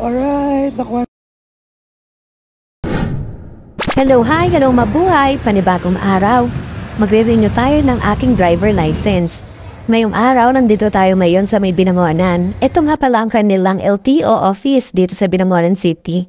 Alright, nakuha. Hello, hi, hello mabuhay, panibagong araw. Magre-renew tayo ng aking driver license. Ngayong araw, nandito tayo ngayon sa may Binangonan. Ito nga pala ang kanilang LTO office dito sa Binangonan City.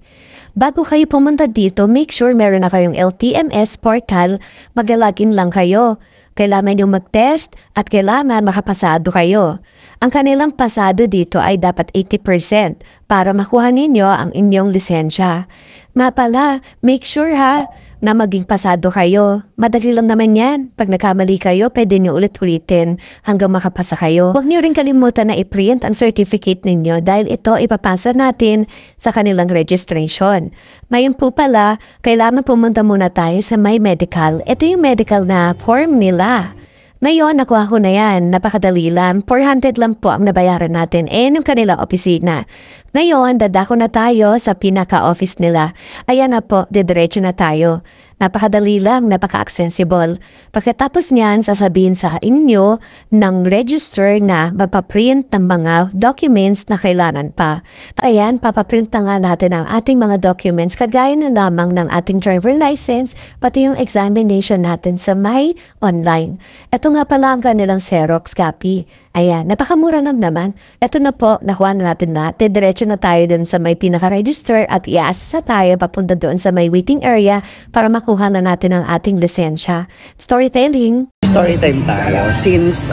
Bago kayo pumunta dito, make sure meron na kayong LTMS portal, mag-login lang kayo. Kailangan nyo mag-test at kailangan makapasado kayo. Ang kanilang pasado dito ay dapat 80% para makuha ninyo ang inyong lisensya. Nga pala, make sure ha na maging pasado kayo. Madali lang naman yan. Pag nagkamali kayo, pwede nyo ulit-ulitin hanggang makapasa kayo. Huwag nyo rin kalimutan na i-print ang certificate ninyo dahil ito ipapasa natin sa kanilang registration. Ngayon po pala, kailangan pumunta muna tayo sa My Medical. Ito yung medical na form nila. Ngayon, nakuha ko na yan. Napakadali lang. 400 lang po ang nabayaran natin yung kanilang opisina. Ngayon, dadako na tayo sa pinaka-office nila. Ayan na po, didiretso na tayo. Napakadali lang, napaka-accessible. Pagkatapos niyan, sasabihin sa inyo ng register na mapaprint ng mga documents na kailangan pa. Ayan, papaprint na nga natin ang ating mga documents kagaya na lamang ng ating driver license, pati yung examination natin sa My Online. Ito nga pala ang kanilang Xerox copy. Ayan, napakamura naman. Ito na po, nakuha na natin na. Diretso na tayo dun sa may pinaka-register at i-access tayo papunta doon sa may waiting area para makuha na natin ang ating lisensya. Storytelling. Storytime tayo. Since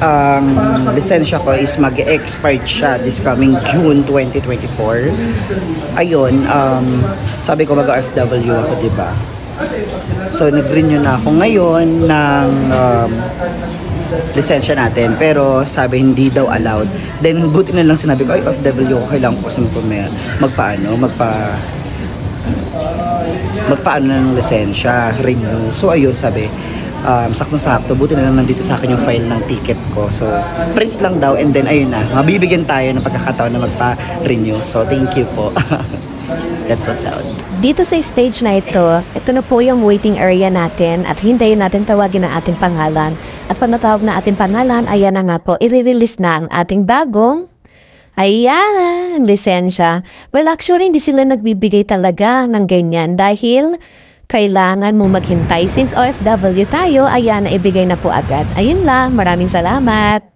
lisensya ko is mag-expired siya this coming June 2024. Ayun, sabi ko mag-OFW ako, diba? So, nag-renew na ako ngayon ng lisensya natin, pero sabi hindi daw allowed. Then buti na lang sinabi ko, ay OFW ko, kailangan ko kasi magpaano na ng lisensya, renew. So ayun, sabi, sakto-sakto, buti na lang nandito sa akin yung file ng ticket ko. So print lang daw, and then ayun na, mabibigyan tayo ng pagkakataon na magpa-renew. So thank you po. That's what sounds. Dito sa stage na ito na po yung waiting area natin at hintayin natin tawagin ang ating pangalan. At pag natawag na ating pangalan, ayan na nga po, i-release na ang ating bagong lisensya. Well, actually, hindi sila nagbibigay talaga ng ganyan dahil kailangan mo maghintay. Since OFW tayo, ayan, na ibigay na po agad. Ayun lang, maraming salamat.